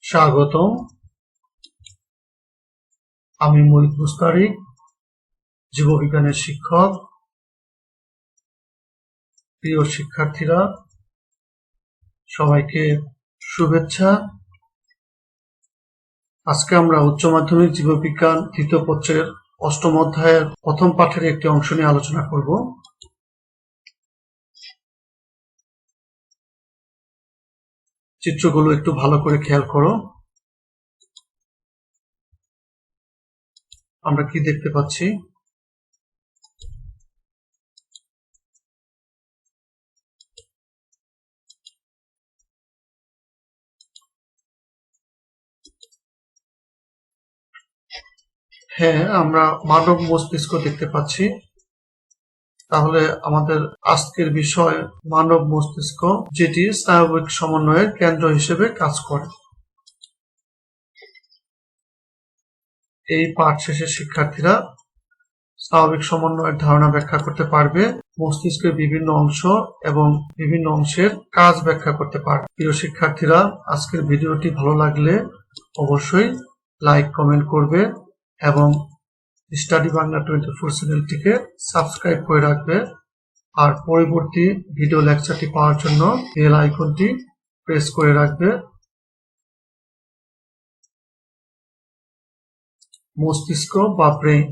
স্বাগতম। আমি মুরিদ মুস্তারিক, জীববিজ্ঞানের শিক্ষক। প্রিয় শিক্ষার্থীরা, সবাইকে শুভেচ্ছা। আজকে আমরা উচ্চ মাধ্যমিক জীববিজ্ঞান তৃতীয় পত্রের অষ্টম অধ্যায়ের প্রথম পাঠের একটি অংশ নিয়ে আলোচনা করব। চিত্রগুলো একটু ভালো করে খেয়াল করো। আমরা কি দেখতে পাচ্ছি? হ্যাঁ, আমরা মানব মস্তিষ্ক দেখতে পাচ্ছি। তাহলে আমাদের আজকের বিষয় মানব মস্তিষ্ক, যেটি স্নায়বিক সমন্বয়ের কেন্দ্র হিসেবে কাজ করে। এই পাঠ শেষে শিক্ষার্থীরা স্নায়বিক সমন্বয়ের ধারণা ব্যাখ্যা করতে পারবে, মস্তিষ্কের বিভিন্ন অংশ এবং বিভিন্ন অংশের কাজ ব্যাখ্যা করতে পারবে। প্রিয় শিক্ষার্থীরা, আজকের ভিডিওটি ভালো লাগলে অবশ্যই লাইক কমেন্ট করবে এবং স্টাডি বাংলা 24 চ্যানেলটিকে সাবস্ক্রাইব করে রাখবে। আর পরবর্তী ভিডিও লেকচারটি পাওয়ার জন্য বেল আইকনটি প্রেস করে রাখবে। মস্তিষ্ক বা ব্রেইন।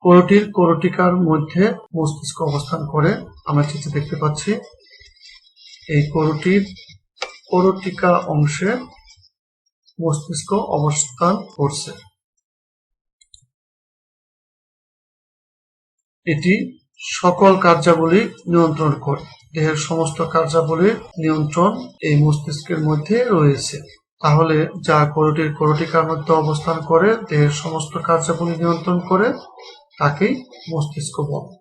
কোরটির কোরটিকার মধ্যে মস্তিষ্ক অবস্থান করে, আমরা চিত্রে দেখতে পাচ্ছি। এই কোরটির কোরটিকা অংশে মস্তিষ্ক অবস্থান করছে। এটি সকল কার্যাবলী নিয়ন্ত্রণ করে। দেহের সমস্ত কার্যাবলীর নিয়ন্ত্রণ এই মস্তিষ্কের মধ্যে রয়েছে। তাহলে যা কোরটির কোরটিকার মধ্যে অবস্থান করে, দেহের সমস্ত কার্যাবলী নিয়ন্ত্রণ করে, তাকেই মস্তিষ্ক বলে।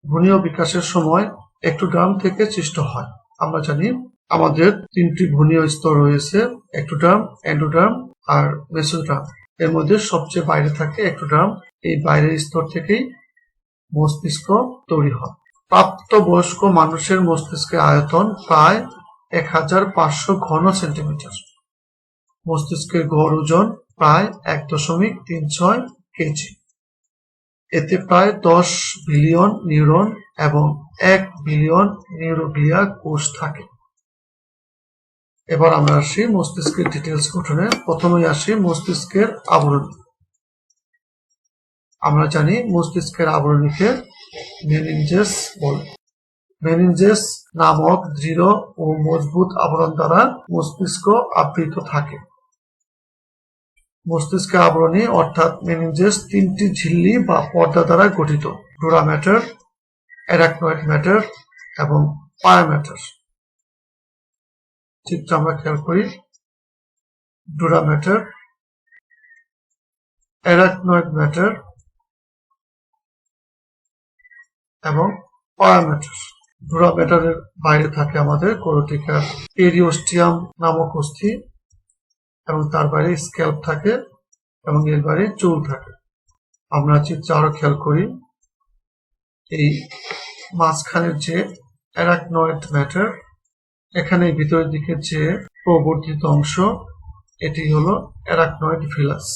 ভ্রূণীয় বিকাশের সময় একটোডার্ম থেকে সৃষ্ট হয়। আমরা জানি আমাদের তিনটি ভ্রূণীয় স্তর রয়েছে, একটোডার্ম, এন্ডোডার্ম আর মেসোডার্ম। এর মধ্যে সবচেয়ে বাইরে থাকে একটোডার্ম। এই বাইরের স্তর থেকেই মস্তিষ্ক তৈরি হয়। প্রাপ্তবয়স্ক মানুষের মস্তিষ্কের আয়তন প্রায় 1500 ঘন সেন্টিমিটার। মস্তিষ্কের গড় ওজন প্রায় 1.36 কেজি। এতে প্রায় 10 বিলিয়ন নিউরন এবং 1 বিলিয়ন নিউরোগ্লিয়া কোষ থাকে। এবার আমরা আসি মস্তিষ্কের ডিটেলস গঠনে। প্রথমেই আসি মস্তিষ্কের আবরণী। আমরা জানি মস্তিষ্কের আবরণীকে মেনিনজেস বলে। মেনিনজেস নামক দৃঢ় ও মজবুত আবরণ দ্বারা মস্তিষ্ক আবৃত থাকে। মস্তিষ্কের আবরণী অর্থাৎ মেনিনজেস তিনটি ঝিল্লি বা পর্দা দ্বারা গঠিত: ডুরা ম্যাটার, অ্যারাকনয়েড ম্যাটার এবং পায়া ম্যাটার। চিত্র আমরা খেয়াল করি। ডুরা ম্যাটার, অ্যারাকনয়েড ম্যাটার এবং পায়া ম্যাটার। ডুরা ম্যাটারের বাইরে থাকে আমাদের কোরটিকার পেরিওস্টিয়াম নামক অস্থি, এবং তার বাইরে স্ক্যাল্প থাকে এবং এর বাইরে চুল থাকে। আমরা চিত্র আরো খেয়াল করি। এই মাঝখানের যে অ্যারাকনয়েড ম্যাটার, এখানে ভিতরের দিকে যে প্রবর্ধিত অংশ, এটি হলো অ্যারাকনয়েড ভিলাস।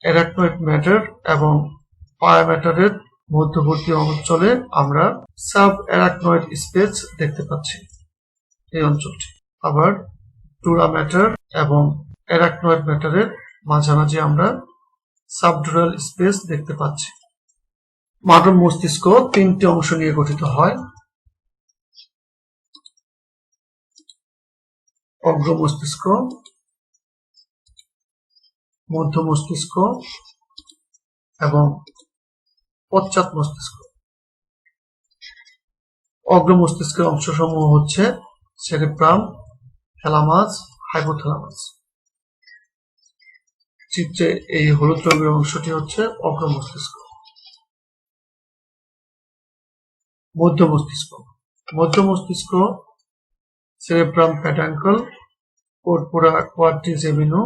অ্যারাকনয়েড ম্যাটার এবং পায়া ম্যাটারের মধ্যবর্তী অঞ্চলে আমরা সাব অ্যারাকনয়েড স্পেস দেখতে পাচ্ছি, এই অঞ্চলটি। আবার ডুরা ম্যাটার এবং অ্যারাকনয়েড ম্যাটারের মাঝামাঝি আমরা সাবডুরাল স্পেস দেখতে পাচ্ছি। মানব মস্তিষ্ক তিনটি অংশ নিয়ে গঠিত হয়: অগ্র মস্তিষ্ক, মধ্য মস্তিষ্ক এবং পশ্চাৎ মস্তিষ্ক। অগ্র মস্তিষ্কের অংশসমূহ হচ্ছে সেরেব্রাম, থ্যালামাস, হাইপোথ্যালামাস। চিত্রে এই হলুদ রঙের অংশটি হচ্ছে অগ্র মস্তিষ্ক। মধ্য মস্তিষ্ক। মধ্য মস্তিষ্ক সেরেব্রাম প্যাডাঙ্কল, কর্পোরা কোয়াড্রিজেমিনো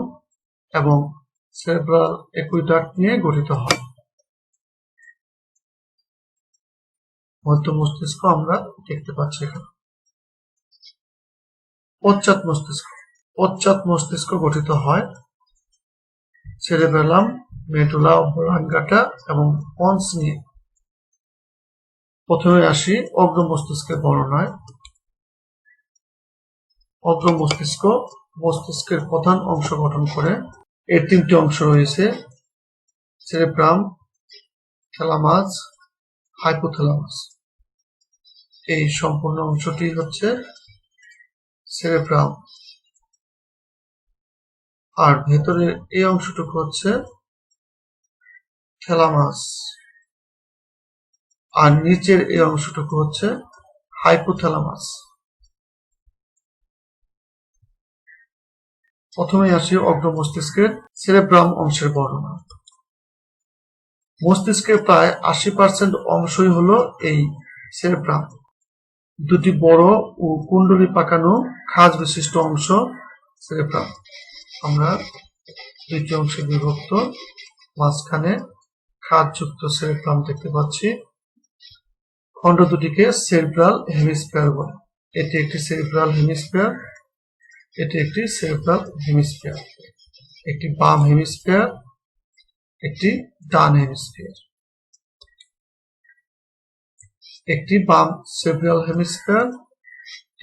এবং সেরেব্রাল একুইডাক্ট নিয়ে গঠিত হয়। মধ্য মস্তিষ্ক আমরা দেখতে পাচ্ছি এখানে। পশ্চাৎ মস্তিষ্ক। পশ্চাৎ মস্তিষ্ক গঠিত হয় সেরেবেলাম, মেডুলা অবলাঙ্গাটা এবং পন্স নিয়ে। প্রথমে আসি অগ্র মস্তিষ্কের বর্ণনায়। অগ্র মস্তিষ্ক মস্তিষ্কের প্রধান অংশ গঠন করে। এর তিনটি অংশ রয়েছে: সেরেব্রাম, থ্যালামাস, হাইপোথ্যালামাস। এই সম্পূর্ণ অংশটি হচ্ছে সেরেব্রাম, আর ভেতরের এই অংশটুকু হচ্ছে থ্যালামাস, আর নিচের এই অংশটুকু হচ্ছে হাইপোথ্যালামাস। প্রথমে আসি অগ্র মস্তিষ্কের সেরেব্রাম অংশের বর্ণনা। মস্তিষ্কের প্রায় 80% অংশই হলো এই সেরেব্রাম। দুটি বড় ও কুণ্ডলী পাকানো খাঁজ বিশিষ্ট অংশ সেরেব্রাম। আমরা দুটি অংশে বিভক্ত, মাঝখানে খাঁজযুক্ত সেরেব্রাম দেখতে পাচ্ছি। খণ্ড দুটিকে সেরেব্রাল হেমিস্ফিয়ার বলে। এটি একটি সেরেব্রাল হেমিস্ফিয়ার, এটি একটি সেরেব্রাল হেমিস্ফিয়ার। একটি বাম হেমিস্ফিয়ার, একটি ডান হেমিস্ফিয়ার। একটি বাম সেরেব্রাল হেমিস্ফিয়ার,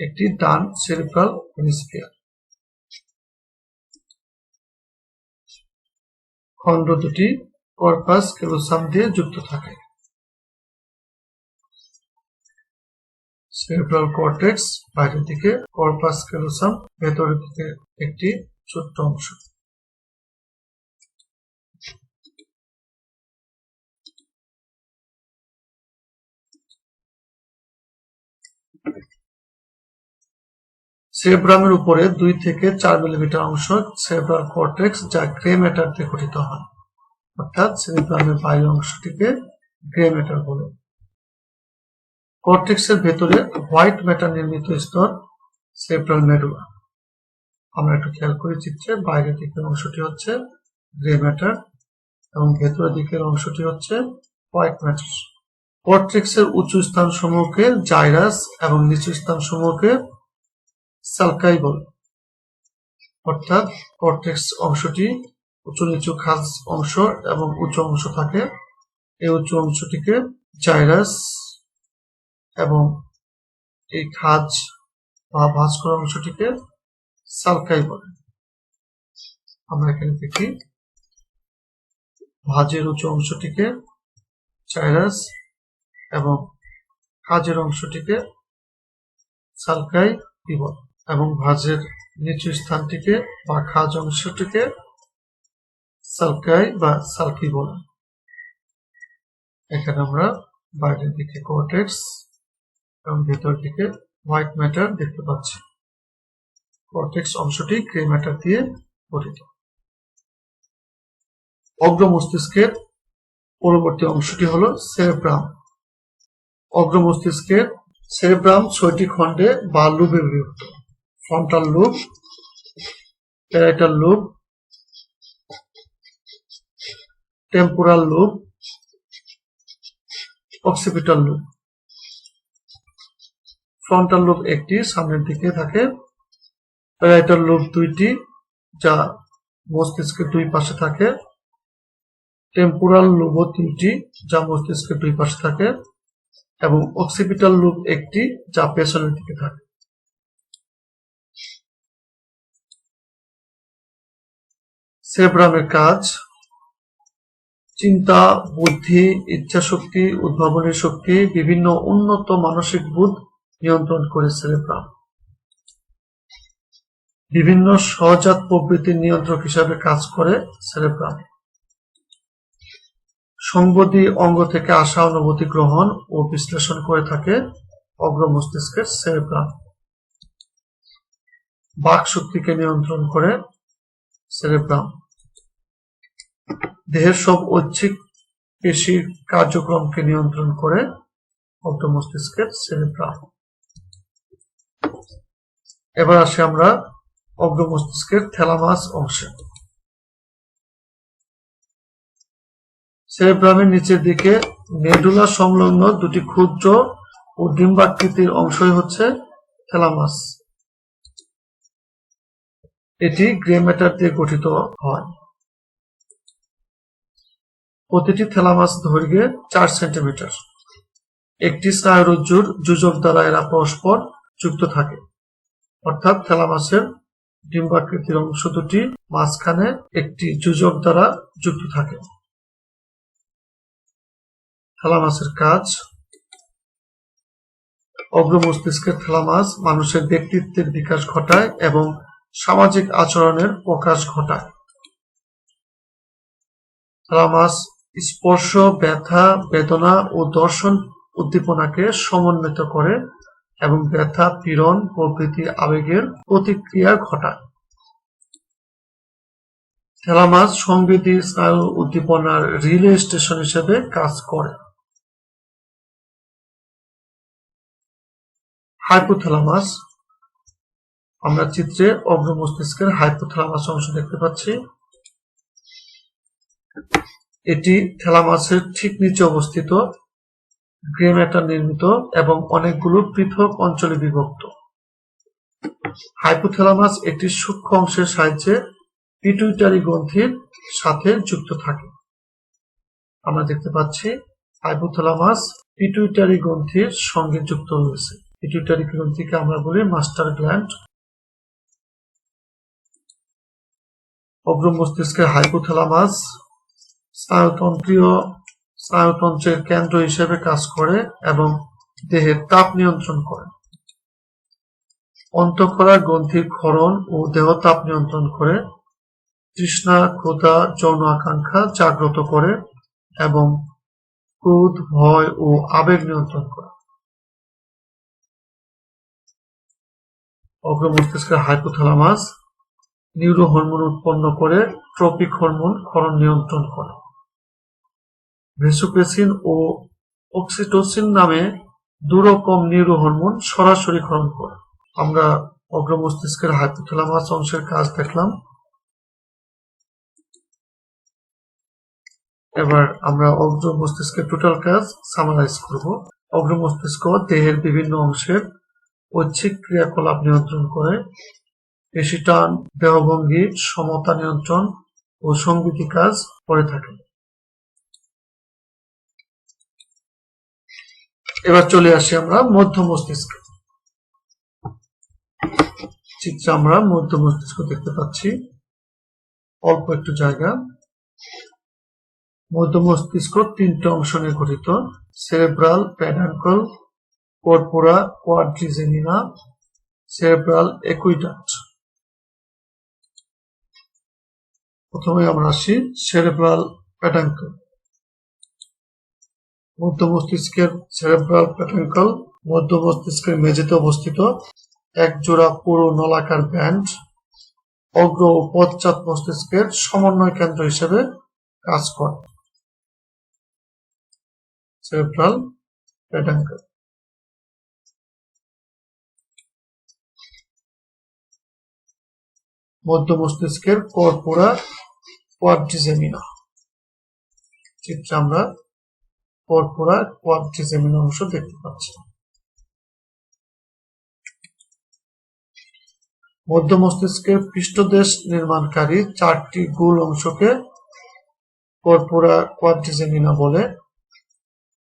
একটি ডান সেরেব্রাল হেমিস্ফিয়ার। খণ্ড দুটি কর্পাস ক্যালোসাম দিয়ে যুক্ত থাকে। সেরেব্রাল কর্টেক্স বাইরের দিকে, কর্পাস ক্যালোসাম ভেতরের দিকে একটি ছোট্ট অংশ। সেরেব্রামের উপরে 2 থেকে 4 মিলিমিটার অংশ সেরেব্রাল কর্টেক্স, যা গ্রে ম্যাটার দিয়ে গঠিত হয়। অর্থাৎ সেরেব্রামের বাইরের অংশটিকে গ্রে ম্যাটার বলে। কর্টেক্সের ভেতরে হোয়াইট ম্যাটার নির্মিত স্তর সেরেব্রাল মেডুলা। আমরা একটু খেয়াল করি চিত্রে, বাইরের দিকের অংশটি হচ্ছে গ্রে ম্যাটার এবং ভেতরের দিকের অংশটি হচ্ছে হোয়াইট ম্যাটার। কর্টেক্সের উঁচু স্থান সমূহকে জাইরাস এবং নিচু স্থান সমূহকে সালকাই বলে। অর্থাৎ কর্টেক্স অংশটি উঁচু নিচু খাঁজ অংশ এবং উঁচু অংশ থাকে। এই উঁচু অংশটিকে জাইরাস এবং এই খাঁজ বা ভাঁজ করা অংশটিকে সালকাই বলে। আমরা এখানে দেখি, ভাঁজের উঁচু অংশটিকে জাইরাস এবং খাঁজের অংশটিকে সালকাই বলে, এবং ভাঁজের নিচু স্থানটিকে বা খাঁজ অংশটিকে সালকাই বা সালকি বলে। এখানে আমরা বাইরের দিকে কর্টেক্স এবং ভেতরের দিকে হোয়াইট ম্যাটার দেখতে পাচ্ছি। কর্টেক্স অংশটি গ্রে ম্যাটার দিয়ে গঠিত। অগ্র মস্তিষ্কের পরবর্তী অংশটি হলো সেরেব্রাম। অগ্র মস্তিষ্কের সেরেব্রাম 6টি খণ্ডে বা লুবে বিভক্ত: frontal lube, parietal lube, temporal lube, occipital lube. Frontal lube একটি, সামনের দিকে থাকে। প্যারাইটাল লুব 2টি, যা মস্তিষ্কের 2 পাশে থাকে। টেম্পোরাল লুবও 3টি, যা মস্তিষ্কের 2 পাশে থাকে, এবং অক্সিপিটাল লুব একটি, যা পেছনের দিকে থাকে। সেরেব্রামের কাজ: চিন্তা, বুদ্ধি, ইচ্ছাশক্তি, উদ্ভাবনী শক্তি, বিভিন্ন উন্নত মানসিক বোধ নিয়ন্ত্রণ করে সেরেব্রাম। বিভিন্ন সহজাত প্রবৃত্তির নিয়ন্ত্রক হিসাবে কাজ করে সেরেব্রাম। সংবেদী অঙ্গ থেকে আসা অনুভূতি গ্রহণ ও বিশ্লেষণ করে থাকে অগ্র মস্তিষ্কের সেরেব্রাম। বাক শক্তিকে নিয়ন্ত্রণ করে সেরেব্রাম। দেহের সব ঐচ্ছিক পেশির কার্যক্রমকে নিয়ন্ত্রণ করে অগ্র মস্তিষ্কের সেরেব্রাম। এবার আসি আমরা অগ্র মস্তিষ্কের থ্যালামাস অংশে। সেরেব্রামের নিচের দিকে মেডুলা সংলগ্ন 2টি ক্ষুদ্র ও ডিম্বাকৃতির অংশই হচ্ছে থ্যালামাস। এটি গ্রে ম্যাটার দিয়ে গঠিত হয়। প্রতিটি থ্যালামাস দৈর্ঘ্যে 4 সেন্টিমিটার। একটি স্নায়ুরজ্জুর যোজক দ্বারা এরা পরস্পর যুক্ত থাকে, অর্থাৎ থ্যালামাসের ডিম্বাকৃতির অংশ দুটি মাঝখানে একটি যোজক দ্বারা যুক্ত থাকে। থ্যালামাসের কাজ। অগ্রমস্তিষ্কের থ্যালামাস মানুষের ব্যক্তিত্বের বিকাশ ঘটায় এবং সামাজিক আচরণের প্রকাশ ঘটায়। থ্যালামাস স্পর্শ, ব্যথা, বেদনা ও দর্শন উদ্দীপনাকে সমন্বিত করে এবং ব্যথা, পীড়ন প্রভৃতি আবেগের প্রতিক্রিয়া ঘটায়। থ্যালামাস সংবেদী স্নায়ু উদ্দীপনার রিলে স্টেশন হিসেবে কাজ করে। হাইপোথ্যালামাস। আমরা চিত্রে অগ্রমস্তিষ্কের হাইপোথ্যালামাস অংশ দেখতে পাচ্ছি। এটি থ্যালামাসের ঠিক নিচে অবস্থিত, গ্রে ম্যাটার নির্মিত এবং অনেকগুলো পৃথক অঞ্চলে বিভক্ত। হাইপোথ্যালামাস একটি সূক্ষ্ম অংশের সাহায্যে পিটুইটারি গ্রন্থির সাথে যুক্ত থাকে। আমরা দেখতে পাচ্ছি হাইপোথ্যালামাস পিটুইটারি গ্রন্থির সঙ্গে যুক্ত রয়েছে। পিটুইটারি গ্রন্থিকে আমরা বলি মাস্টার গ্ল্যান্ড। অগ্রমস্তিষ্কের হাইপোথ্যালামাস স্নায়ুতন্ত্রের কেন্দ্র হিসেবে কাজ করে এবং দেহের তাপ নিয়ন্ত্রণ করে। অন্তঃক্ষরা গ্রন্থির ক্ষরণ ও দেহ তাপ নিয়ন্ত্রণ করে, তৃষ্ণা, ক্ষুধা, যৌন আকাঙ্ক্ষা জাগ্রত করে এবং ক্রোধ, ভয় ও আবেগ নিয়ন্ত্রণ করে। অগ্রমস্তিষ্কের হাইপোথ্যালামাস নিউরোহরমোন উৎপন্ন করে ট্রপিক হরমোন ক্ষরণ নিয়ন্ত্রণ করে। ভ্যাসোপ্রেসিন ও অক্সিটোসিন নামে দুরকম নিউরোহরমোন সরাসরি ক্ষরণ করে। আমরা অগ্রমস্তিষ্কের হাইপোথ্যালামাস অংশের কাজ দেখলাম। এবার আমরা অগ্রমস্তিষ্কের টোটাল কাজ সামারাইজ করব। অগ্রমস্তিষ্ক দেহের বিভিন্ন অংশের ঐচ্ছিক ক্রিয়াকলাপ নিয়ন্ত্রণ করে, পেশি টান, দেহভঙ্গি, সমতা নিয়ন্ত্রণ ও সংগীতি কাজ করে থাকে। এবার চলে আসি আমরা মধ্য মস্তিষ্কে। চিত্রে আমরা মধ্য মস্তিষ্ক দেখতে পাচ্ছি, অল্প একটু জায়গা। মধ্য মস্তিষ্ক 3টে অংশ নিয়ে গঠিত: সেরেব্রাল, প্যাডাঙ্কল, কর্পোরা কোয়াড্রিজেমিনা, সেরেব্রাল একুইডাক্ট। প্রথমে আমরা আসি সেরেব্রাল প্যাডাঙ্কল। মধ্য মস্তিষ্কের সেরেব্রাল প্যাডাঙ্কল মধ্য মস্তিষ্কের মেঝেতে অবস্থিত এক জোড়া পুরু নলাকার ব্যান্ড। অগ্র ও পশ্চাৎ মস্তিষ্কের সমন্বয় কেন্দ্র হিসেবে কাজ করে। সেরেব্রাল প্যাডাঙ্কল। মধ্য মস্তিষ্কের কর্পোরা কোয়াড্রিজেমিনা। চিত্রে আমরা কর্পোরা কোয়াড্রিজেমিনা অংশ দেখতে পাচ্ছি। মধ্য মস্তিষ্কের পৃষ্ঠদেশ নির্মাণকারী 4টি গোল অংশকে কর্পোরা কোয়াড্রিজেমিনা বলে।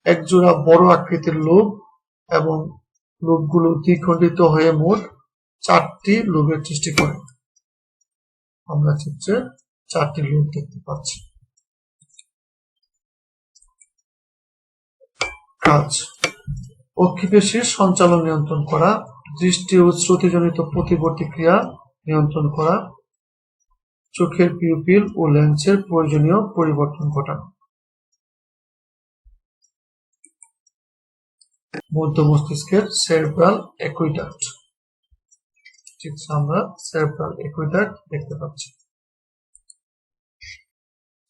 একজোড়া বড় আকৃতির লোব এবং লোবগুলো দ্বিখণ্ডিত হয়ে মোট 4টি লোবের সৃষ্টি করে। আমরা চিত্রে 4টি লোব দেখতে পাচ্ছি। কাজ: অক্ষিপেশির সঞ্চালন নিয়ন্ত্রণ করা, দৃষ্টি ও শ্রুতিজনিত প্রতিবর্তী ক্রিয়া নিয়ন্ত্রণ করা, চোখের পিউপিল ও লেন্সের প্রয়োজনীয় পরিবর্তন ঘটানো। মধ্য মস্তিষ্কের সেরেব্রাল একুইডাক্ট। চিত্রে আমরা সেরেব্রাল একুইডাক্ট দেখতে পাচ্ছি।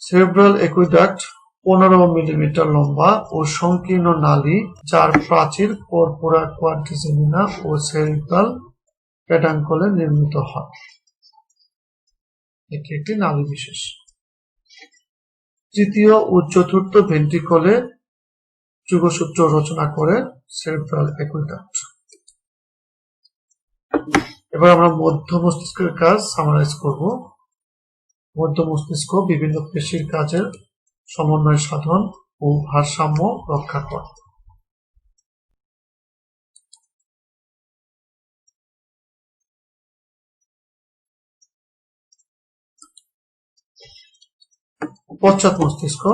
সেরেব্রাল একুইডাক্ট 15 মিলিমিটার লম্বা ও সংকীর্ণ নালী, যার প্রাচীর কর্পোরা কোয়াড্রিজেমিনা ও সেরেব্রাল প্যাডাঙ্কলে নির্মিত হয়। এটি একটি নালী বিশেষ। তৃতীয় ও চতুর্থ ভেন্ট্রিকলে যোগসূত্র রচনা করে সেরেব্রাল একুইডাক্ট। এবার আমরা মধ্য মস্তিষ্কের কাজ সামারাইজ করব। মধ্য মস্তিষ্ক বিভিন্ন পেশির কাজের সমন্বয় সাধন ও ভারসাম্য রক্ষা করে। পশ্চাৎ মস্তিষ্ক,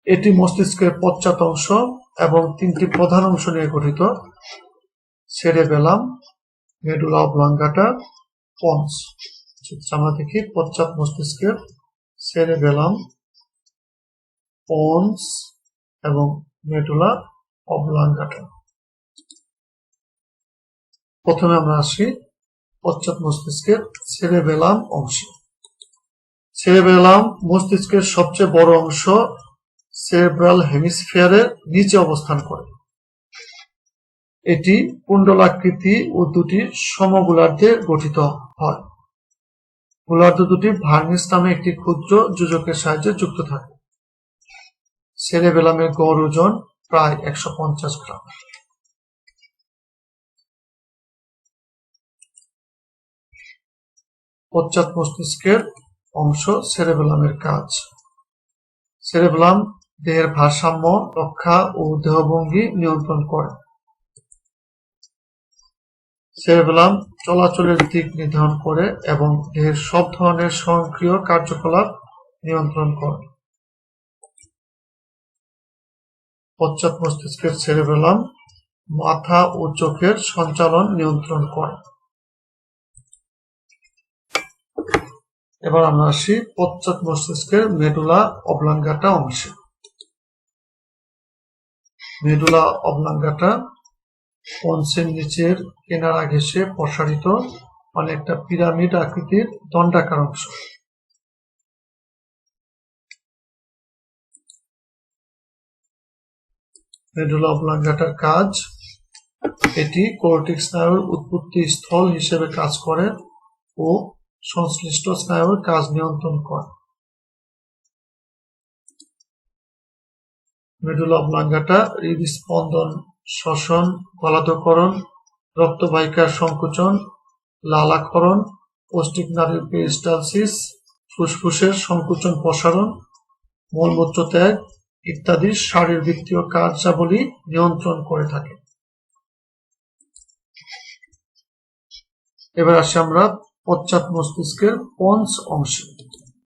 এটি মস্তিষ্কের পশ্চাৎ অংশ এবং তিনটি প্রধান অংশ নিয়ে গঠিত: সেরেবেলাম, মেডুলা অবলাঙ্গাটা, পন্স। আমরা দেখি পশ্চাৎ মস্তিষ্কের সেরেবেলাম, পন্স এবং মেডুলা অবলাঙ্গাটা। প্রথমে আমরা আসি পশ্চাৎ মস্তিষ্কের সেরেবেলাম অংশে। সেরেবেলাম মস্তিষ্কের সবচেয়ে বড় অংশ সেরেব্রাল হেমিস্ফিয়ারের নিচে অবস্থান করে। এটি কুণ্ডলাকৃতি ও দুটি সমগোলার্ধে গঠিত হয়। গোলার্ধ দুটি ভার্নিস নামে একটি ক্ষুদ্র যোজকের সাহায্যে যুক্ত থাকে। সেরেবেলামের গড় ওজন প্রায় 150 গ্রাম। পশ্চাৎ মস্তিষ্কের অংশ সেরেবেলামের কাজ। সেরেবেলাম দেহের ভারসাম্য রক্ষা ও দেহভঙ্গি নিয়ন্ত্রণ করে। সেরেবেলাম চলাচলের দিক নির্ধারণ করে এবং দেহের সব ধরনের স্বয়ংক্রিয় কার্যকলাপ নিয়ন্ত্রণ করে। পশ্চাৎ মস্তিষ্কের সেরেবেলাম মাথা ও চোখের সঞ্চালন নিয়ন্ত্রণ করে। এবার আমরা আসি পশ্চাৎ মস্তিষ্কের মেডুলা অবলাঙ্গাটা অংশে। মেডুলা অবলাঙ্গাটা পন্সের নিচের কিনারা ঘেঁষে প্রসারিত অনেকটা পিরামিড আকৃতির দণ্ডাকার অংশ। মেডুলা অবলাঙ্গাটার কাজ, এটি কোরটিক স্নায়ুর উৎপত্তি স্থল হিসেবে কাজ করে ও সংশ্লিষ্ট স্নায়ুর কাজ নিয়ন্ত্রণ করে। মেডুলা অবলাঙ্গাটা হৃদস্পন্দন, শ্বসন, গলাধঃকরণ, রক্তবাহিকার সংকুচন, লালাক্ষরণ, পৌষ্টিক নালীর পেরিস্টালসিস, ফুসফুসের সংকুচন প্রসারণ, মলমূত্র ত্যাগ ইত্যাদি শারীরবৃত্তীয় কার্যাবলী নিয়ন্ত্রণ করে থাকে। এবার আসি আমরা পশ্চাৎ মস্তিষ্কের পন্স অংশে।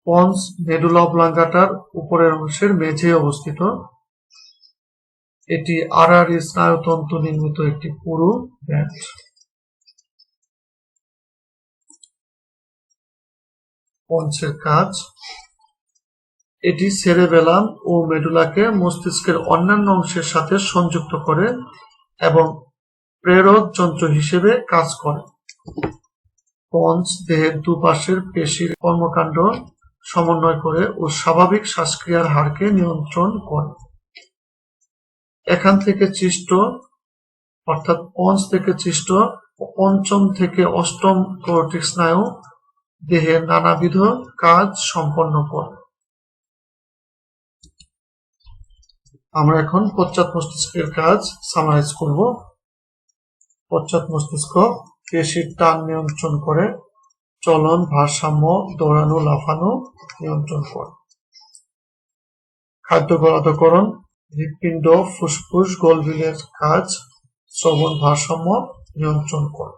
পন্স মেডুলা অবলাঙ্গাটার উপরের অংশের মেঝে অবস্থিত। এটি আড়াআড়ি স্নায়ুতন্তু নির্মিত একটি পুরু ব্যান্ড। পন্সের কাজ, এটি সেরেবেলাম ও মেডুলাকে মস্তিষ্কের অন্যান্য অংশের সাথে সংযুক্ত করে এবং প্রেরক যন্ত্র হিসেবে কাজ করে। পন্স দেহের দুপাশের পেশির কর্মকাণ্ড সমন্বয় করে ও স্বাভাবিক শ্বাসক্রিয়ার হারকে নিয়ন্ত্রণ করে। এখান থেকে সৃষ্ট অর্থাৎ পন্স থেকে সৃষ্ট পঞ্চম থেকে অষ্টম কোরটিক স্নায়ু দেহের নানাবিধ কাজ সম্পন্ন করে। আমরা এখন পশ্চাৎ মস্তিষ্কের কাজ সামারাইজ করব। পশ্চাৎ মস্তিষ্ক পেশির টান নিয়ন্ত্রণ করে, চলন, ভারসাম্য, দৌড়ানো, লাফানো নিয়ন্ত্রণ করে। খাদ্য গলাধঃকরণ, হৃৎপিণ্ড, ফুসফুস, গলবিলের কাজ, শ্রবণ, ভারসাম্য নিয়ন্ত্রণ করে।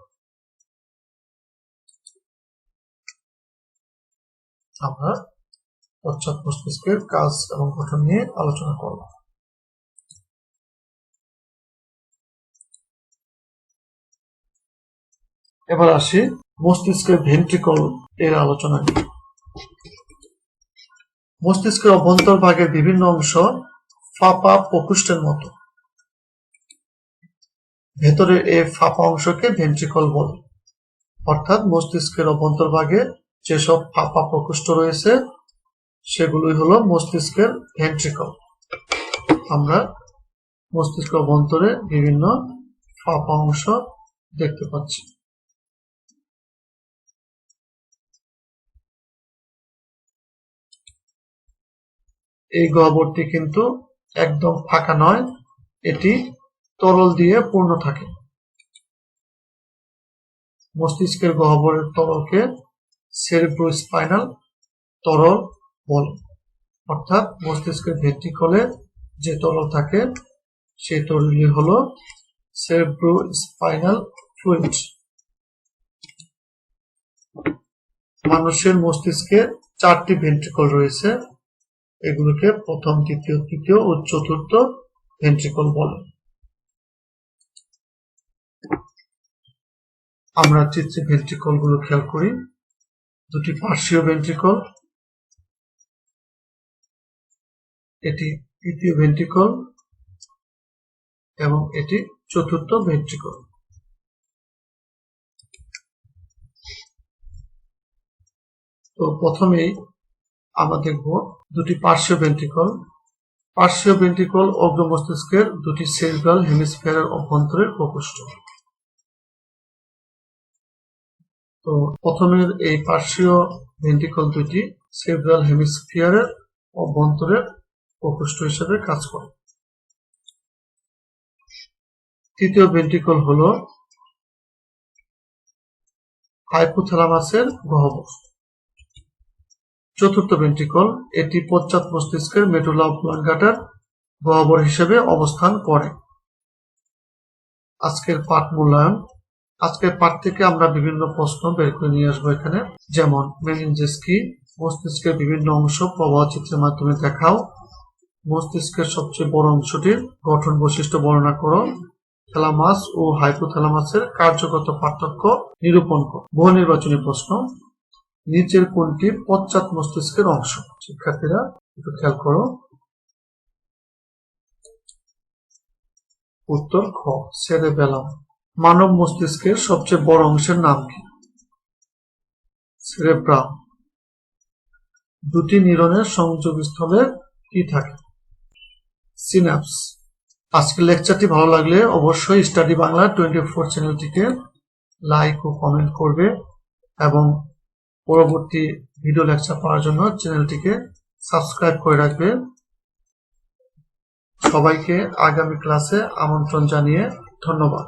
আমরা পশ্চাৎ মস্তিষ্কের কাজ এবং গঠন নিয়ে আলোচনা করব। এবার আসি মস্তিষ্কের ভেন্ট্রিকল এর আলোচনা নিয়ে। মস্তিষ্কের অভ্যন্তরভাগের বিভিন্ন অংশ ফাঁপা প্রকোষ্ঠের মতো। ভেতরের এই ফাঁপা অংশকে ভেন্ট্রিকল বলে। অর্থাৎ মস্তিষ্কের অভ্যন্তরভাগে যেসব ফাঁপা প্রকোষ্ঠ রয়েছে সেগুলোই হলো মস্তিষ্কের ভেন্ট্রিকল। আমরা মস্তিষ্ক অভ্যন্তরে বিভিন্ন ফাঁপা অংশ দেখতে পাচ্ছি। এই গহ্বরটি কিন্তু একদম ফাঁকা নয়, এটি তরল দিয়ে পূর্ণ থাকে। মস্তিষ্কের গহ্বরের তরলকে সেরেব্রোস্পাইনাল তরল বলে। অর্থাৎ মস্তিষ্কের ভেন্ট্রিকলে যে তরল থাকে সেই তরলই হলো সেরেব্রোস্পাইনাল ফ্লুইড। মানুষের মস্তিষ্কে 4টি ভেন্ট্রিকল রয়েছে। এগুলোকে প্রথম, দ্বিতীয়, তৃতীয় ও চতুর্থ ভেন্ট্রিকল বলে। আমরা চিত্রে ভেন্ট্রিকল গুলো খেয়াল করি। দুটি পার্শ্বীয় ভেন্ট্রিকল, এটি তৃতীয় ভেন্ট্রিকল এবং এটি চতুর্থ ভেন্ট্রিকল। তো প্রথমেই আমরা দেখব দুটি পার্শ্বীয় ভেন্ট্রিকল। পার্শ্বীয় ভেন্ট্রিকল অগ্র মস্তিষ্কের দুটি সেরিব্রাল হেমিস্ফিয়ারের অভ্যন্তরের প্রকোষ্ঠ। তো প্রথমের এই পার্শ্বীয় ভেন্ট্রিকল দুটি সেরিব্রাল হেমিস্ফিয়ারের অভ্যন্তরের প্রকোষ্ঠ হিসেবে কাজ করে। তৃতীয় ভেন্ট্রিকল হলো হাইপোথ্যালামাসের গহ্বর। চতুর্থ ভেন্ট্রিকল, এটি পশ্চাৎ মস্তিষ্কের মেডুলা অবলাঙ্গাটার গহ্বর হিসেবে অবস্থান করে। আজকের পাঠ মূল্যায়ন। আজকের পাঠ থেকে আমরা বিভিন্ন প্রশ্ন বের করে নিয়ে আসবো এখানে, যেমন মেনিনজেস কি, মস্তিষ্কের বিভিন্ন অংশ প্রবাহ চিত্রের মাধ্যমে দেখাও, মস্তিষ্কের সবচেয়ে বড় অংশটির গঠন বৈশিষ্ট্য বর্ণনা করো, থ্যালামাস ও হাইপোথ্যালামাসের কার্যগত পার্থক্য নিরূপণ করো। বহু নির্বাচনী প্রশ্ন, নিচের কোনটি পশ্চাৎ মস্তিষ্কের অংশ? শিক্ষার্থীরা একটু খেয়াল করো। উত্তর খ, সেরেবেলাম। মানব মস্তিষ্কের সবচেয়ে বড় অংশের নাম কি? সেরেব্রাম। দুটি নিউরনের সংযোগস্থলে কি থাকে? সিনাপস। আজকের লেকচারটি ভালো লাগলে অবশ্যই স্টাডি বাংলা 24 চ্যানেলটিকে লাইক ও কমেন্ট করবে এবং পরবর্তী ভিডিও লেকচার পাওয়ার জন্য চ্যানেলটিকে সাবস্ক্রাইব করে রাখবে। সবাইকে আগামী ক্লাসে আমন্ত্রণ জানিয়ে ধন্যবাদ।